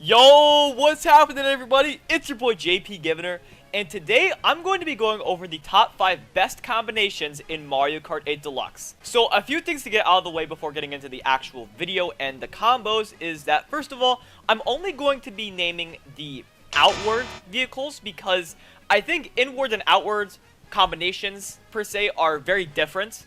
Yo, what's happening everybody? It's your boy JP Givener, and today I'm going to be going over the top 5 best combinations in Mario Kart 8 Deluxe. So a few things to get out of the way before getting into the actual video and the combos is that, first of all, I'm only going to be naming the outward vehicles because I think inward and outward combinations per se are very different.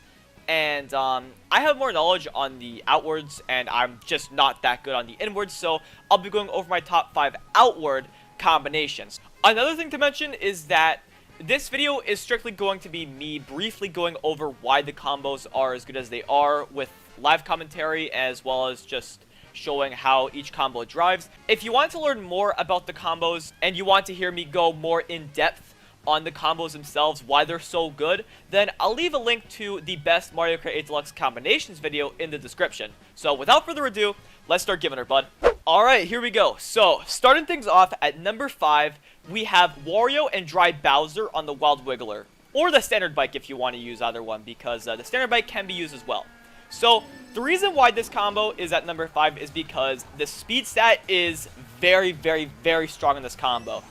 And I have more knowledge on the outwards, and I'm just not that good on the inwards, so I'll be going over my top 5 outward combinations. Another thing to mention is that this video is strictly going to be me briefly going over why the combos are as good as they are with live commentary, as well as just showing how each combo drives. If you want to learn more about the combos, and you want to hear me go more in depth on the combos themselves, why they're so good, then I'll leave a link to the best Mario Kart 8 Deluxe combinations video in the description. So without further ado, let's start giving her, bud. Alright, here we go. So, starting things off at number 5, we have Wario and Dry Bowser on the Wild Wiggler. Or the standard bike if you want to use either one, because the standard bike can be used as well. So, the reason why this combo is at number 5 is because the speed stat is very, very, very strong in this combo.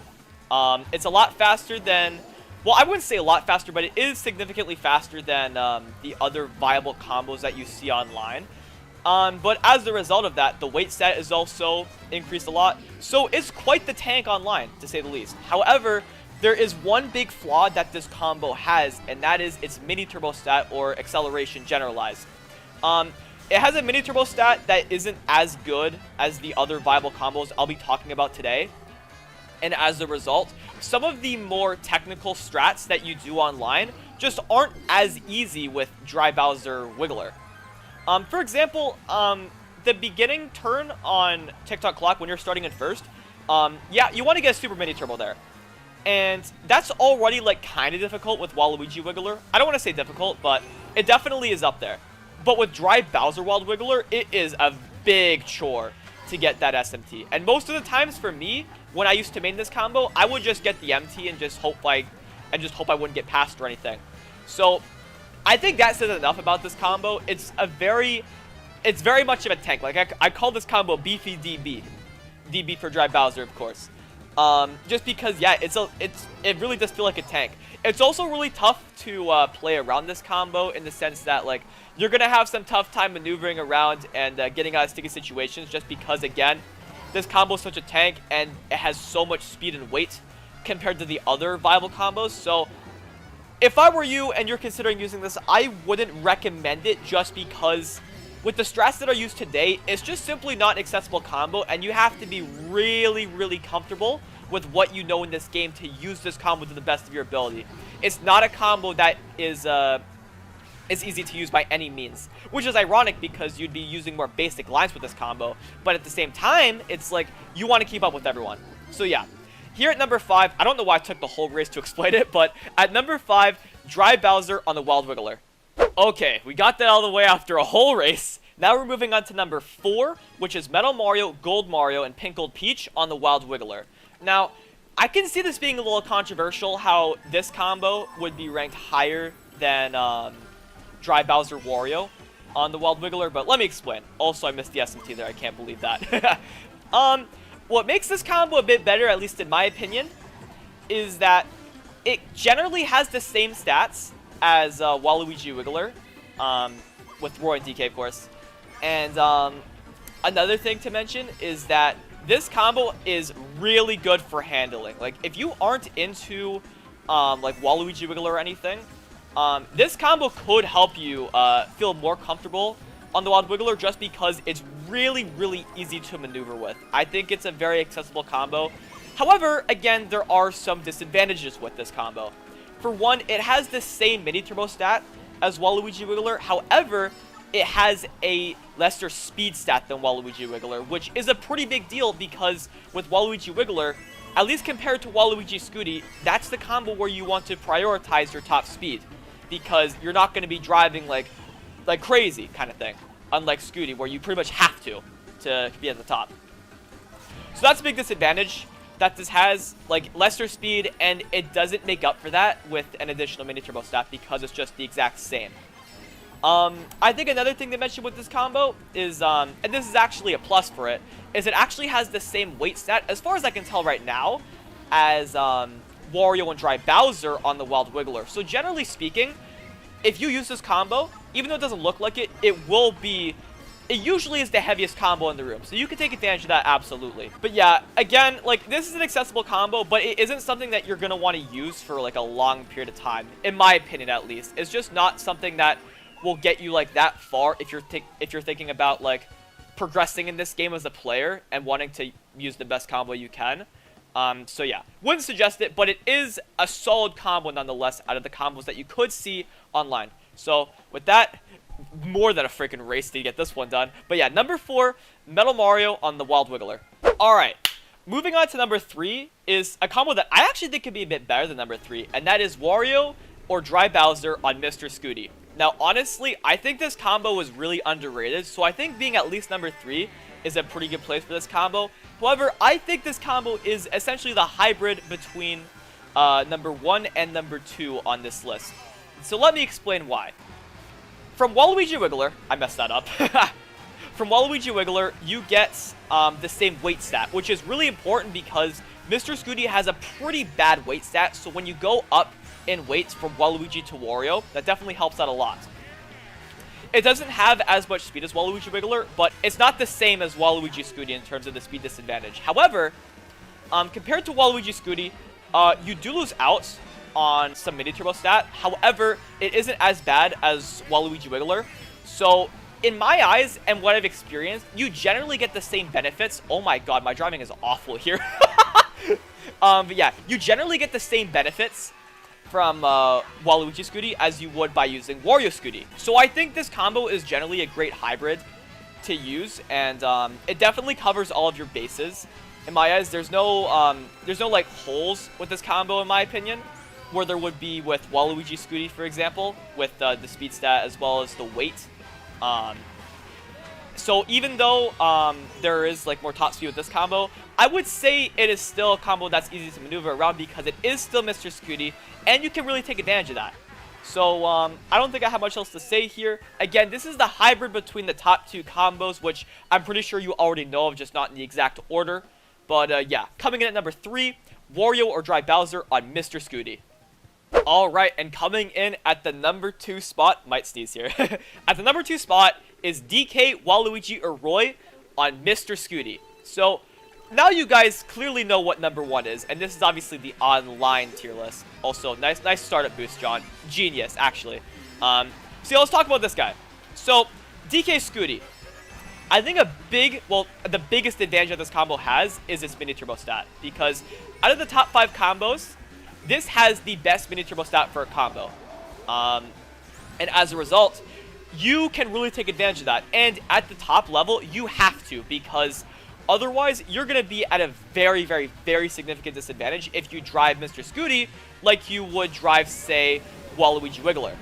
It's a lot faster than, well, I wouldn't say a lot faster, but it is significantly faster than the other viable combos that you see online. But as a result of that, the weight stat is also increased a lot. So it's quite the tank online, to say the least. However, there is one big flaw that this combo has, and that is its mini turbo stat or acceleration generalized. It has a mini turbo stat that isn't as good as the other viable combos I'll be talking about today. And as a result, some of the more technical strats that you do online just aren't as easy with Dry Bowser Wiggler. For example, the beginning turn on TikTok Clock when you're starting in first, yeah, you want to get a super mini turbo there. And that's already like kind of difficult with Waluigi Wiggler. I don't want to say difficult, but it definitely is up there. But with Dry Bowser Wild Wiggler, it is a big chore to get that SMT. And most of the times for me, when I used to main this combo, I would just get the MT and just hope I wouldn't get passed or anything. So I think that says enough about this combo. It's very much of a tank. Like I call this combo Beefy DB. DB for Dry Bowser, of course. Just because, yeah, it really does feel like a tank. It's also really tough to play around this combo in the sense that, like, you're gonna have some tough time maneuvering around and getting out of sticky situations, just because, again, this combo is such a tank and it has so much speed and weight compared to the other viable combos. So if I were you and you're considering using this, I wouldn't recommend it, just because with the strats that are used today, it's just simply not an accessible combo, and you have to be really, really comfortable with what you know in this game to use this combo to the best of your ability. It's not a combo that is easy to use by any means, which is ironic because you'd be using more basic lines with this combo, but at the same time, it's like you want to keep up with everyone. So yeah, here at number 5, I don't know why I took the whole race to explain it, but at number 5, Dry Bowser on the Wild Wiggler. Okay, we got that all the way after a whole race. Now we're moving on to number 4, which is Metal Mario, Gold Mario, and Pink Gold Peach on the Wild Wiggler. Now, I can see this being a little controversial, how this combo would be ranked higher than Dry Bowser Wario on the Wild Wiggler, but let me explain. Also, I missed the SMT there. I can't believe that. What makes this combo a bit better, at least in my opinion, is that it generally has the same stats as Waluigi Wiggler, with Roy and DK, of course. And another thing to mention is that this combo is really good for handling. Like, if you aren't into like Waluigi Wiggler or anything, this combo could help you feel more comfortable on the Wild Wiggler, just because it's really, really easy to maneuver with. I think it's a very accessible combo. However, again, there are some disadvantages with this combo. For one, it has the same mini turbo stat as Waluigi Wiggler. However, it has a lesser speed stat than Waluigi Wiggler, which is a pretty big deal because with Waluigi Wiggler, at least compared to Waluigi Scooty, that's the combo where you want to prioritize your top speed, because you're not going to be driving like crazy kind of thing, unlike Scooty, where you pretty much have to be at the top. So that's a big disadvantage that this has, like, lesser speed, and it doesn't make up for that with an additional mini turbo stat because it's just the exact same. I think another thing they mentioned with this combo is, and this is actually a plus for it, is it actually has the same weight stat, as far as I can tell right now, as Wario and Dry Bowser on the Wild Wiggler. So generally speaking, if you use this combo, even though it doesn't look like it, it usually is the heaviest combo in the room. So you can take advantage of that, absolutely. But yeah, again, like, this is an accessible combo, but it isn't something that you're going to want to use for, like, a long period of time. In my opinion, at least. It's just not something that will get you, like, that far if you're thinking about, like, progressing in this game as a player and wanting to use the best combo you can. So yeah, wouldn't suggest it, but it is a solid combo nonetheless out of the combos that you could see online. So with that, more than a freaking race to get this one done. But yeah, number 4, Metal Mario on the Wild Wiggler. Alright, moving on to number 3 is a combo that I actually think could be a bit better than number 3, and that is Wario or Dry Bowser on Mr. Scooty. Now, honestly, I think this combo is really underrated, so I think being at least number 3 is a pretty good place for this combo. However, I think this combo is essentially the hybrid between number 1 and number 2 on this list. So let me explain why. From Waluigi Wiggler, I messed that up. From Waluigi Wiggler, you get the same weight stat, which is really important because Mr. Scooty has a pretty bad weight stat, so when you go up in weights from Waluigi to Wario, that definitely helps out a lot. It doesn't have as much speed as Waluigi Wiggler, but it's not the same as Waluigi Scooty in terms of the speed disadvantage. However, compared to Waluigi Scooty, you do lose out on some mini turbo stat. However, it isn't as bad as Waluigi Wiggler. So, in my eyes and what I've experienced, you generally get the same benefits. Oh my god, my driving is awful here. But yeah, you generally get the same benefits from Waluigi Scooty as you would by using Wario Scooty. So I think this combo is generally a great hybrid to use, and it definitely covers all of your bases. In my eyes, there's no like holes with this combo, in my opinion, where there would be with Waluigi Scooty, for example, with the speed stat as well as the weight. So even though there is like more top speed with this combo, I would say it is still a combo that's easy to maneuver around because it is still Mr. Scooty, and you can really take advantage of that. So I don't think I have much else to say here. Again, this is the hybrid between the top 2 combos, which I'm pretty sure you already know of, just not in the exact order. But yeah, coming in at number 3, Wario or Dry Bowser on Mr. Scooty. Alright, and coming in at the number 2 spot, might sneeze here, at the number 2 spot is DK, Waluigi, or Roy on Mr. Scooty. So, now you guys clearly know what number 1 is, and this is obviously the online tier list. Also, nice startup boost, John. Genius, actually. So yeah, let's talk about this guy. So, DK Scooty. I think the biggest advantage that this combo has is its mini turbo stat, because out of the top 5 combos, this has the best mini turbo stat for a combo. And as a result, you can really take advantage of that. And at the top level, you have to, because otherwise, you're going to be at a very, very, very significant disadvantage if you drive Mr. Scooty like you would drive, say, Waluigi Wiggler.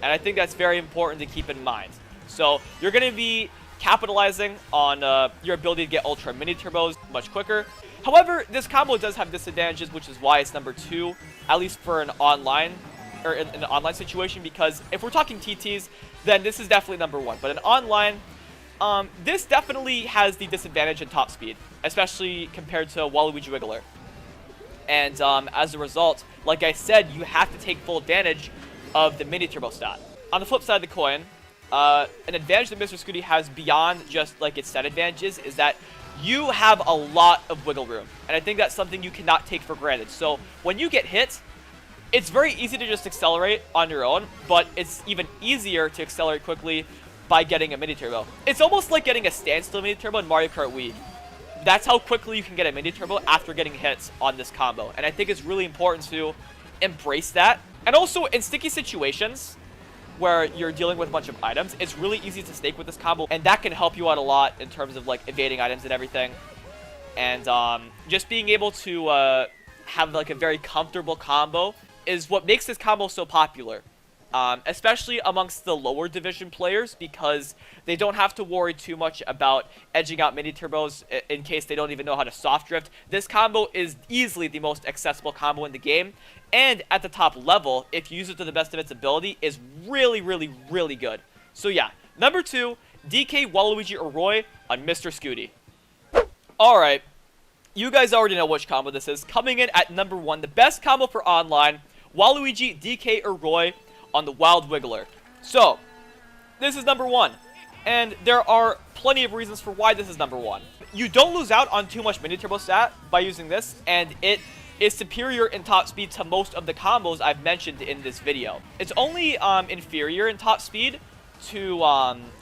And I think that's very important to keep in mind. So, you're going to be capitalizing on your ability to get Ultra Mini Turbos much quicker. However, this combo does have disadvantages, which is why it's number 2, at least for an online, or in an online situation, because if we're talking TTs, then this is definitely number 1. But in online, this definitely has the disadvantage in top speed, especially compared to Waluigi Wiggler. And as a result, like I said, you have to take full advantage of the mini turbo stat. On the flip side of the coin, an advantage that Mr. Scooty has beyond just like its stat advantages is that you have a lot of wiggle room, and I think that's something you cannot take for granted. So when you get hit, it's very easy to just accelerate on your own, but it's even easier to accelerate quickly by getting a mini turbo. It's almost like getting a standstill mini turbo in Mario Kart Wii. That's how quickly you can get a mini turbo after getting hits on this combo, and I think it's really important to embrace that. And also in sticky situations where you're dealing with a bunch of items, it's really easy to stake with this combo, and that can help you out a lot in terms of like evading items and everything. And just being able to have like a very comfortable combo is what makes this combo so popular. especially amongst the lower division players, because they don't have to worry too much about edging out mini turbos in case they don't even know how to soft drift. This combo is easily the most accessible combo in the game, and at the top level, if you use it to the best of its ability, is really, really, really good. So yeah, number 2, DK, Waluigi, or Roy on Mr. Scooty. Alright, you guys already know which combo this is. Coming in at number 1, the best combo for online, Waluigi, DK, or Roy on the Wild Wiggler. So, this is number 1, and there are plenty of reasons for why this is number 1. You don't lose out on too much mini turbo stat by using this, and it is superior in top speed to most of the combos I've mentioned in this video. It's only inferior in top speed to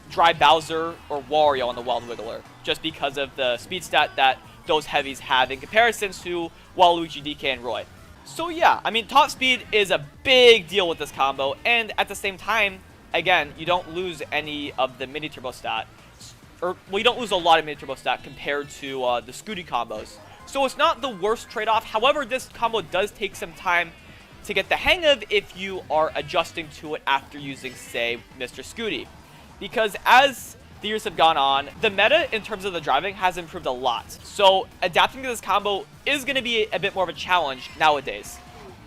Dry Bowser or Wario on the Wild Wiggler, just because of the speed stat that those heavies have in comparison to Waluigi, DK, and Roy. So yeah, I mean, top speed is a big deal with this combo, and at the same time, again, you don't lose any of the mini turbo stat, well, you don't lose a lot of mini turbo stat compared to the Scooty combos. So it's not the worst trade-off. However, this combo does take some time to get the hang of if you are adjusting to it after using, say, Mr. Scooty. Because as the years have gone on, the meta in terms of the driving has improved a lot. So adapting to this combo is going to be a bit more of a challenge nowadays.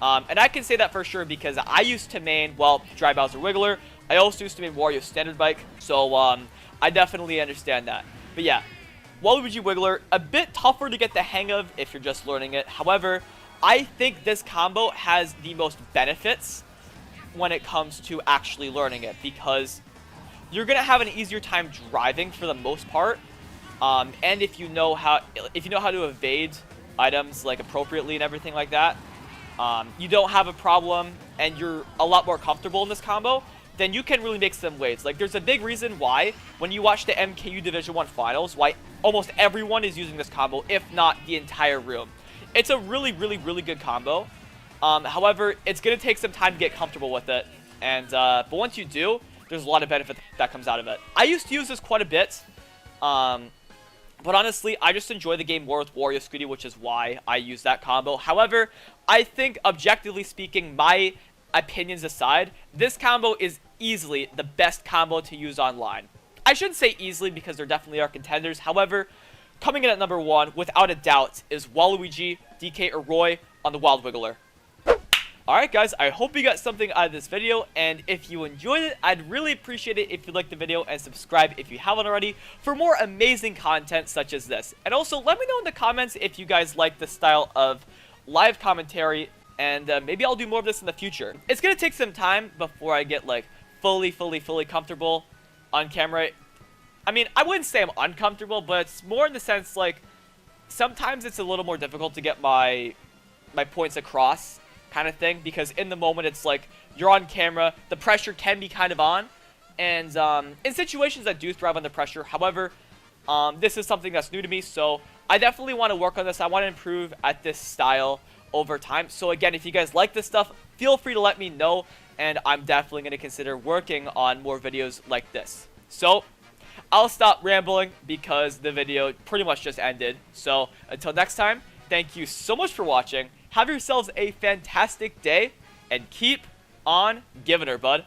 And I can say that for sure because I used to main, well, Dry Bowser Wiggler. I also used to main Wario Standard Bike. So I definitely understand that. But yeah, Waluigi Wiggler, a bit tougher to get the hang of if you're just learning it. However, I think this combo has the most benefits when it comes to actually learning it, because you're gonna have an easier time driving for the most part, and if you know how to evade items like appropriately and everything like that, you don't have a problem, and you're a lot more comfortable in this combo. Then you can really make some waves. Like, there's a big reason why when you watch the MKU Division 1 finals, why almost everyone is using this combo, if not the entire room. It's a really, really, really good combo. However, it's gonna take some time to get comfortable with it, and but once you do, there's a lot of benefit that comes out of it. I used to use this quite a bit, but honestly, I just enjoy the game more with Wario Scooty, which is why I use that combo. However, I think, objectively speaking, my opinions aside, this combo is easily the best combo to use online. I shouldn't say easily because there definitely are contenders. However, coming in at number 1, without a doubt, is Waluigi, DK, or Roy on the Wild Wiggler. Alright guys, I hope you got something out of this video, and if you enjoyed it, I'd really appreciate it if you liked the video and subscribe if you haven't already for more amazing content such as this. And also, let me know in the comments if you guys like this style of live commentary, and maybe I'll do more of this in the future. It's gonna take some time before I get like fully comfortable on camera. I mean, I wouldn't say I'm uncomfortable, but it's more in the sense like sometimes it's a little more difficult to get my points across kind of thing, because in the moment it's like you're on camera, the pressure can be kind of on, and in situations that do thrive under pressure. However, this is something that's new to me, so I definitely want to work on this. I want to improve at this style over time. So again, if you guys like this stuff, feel free to let me know, and I'm definitely going to consider working on more videos like this. So I'll stop rambling because the video pretty much just ended. So until next time, thank you so much for watching. Have yourselves a fantastic day, and keep on giving her, bud.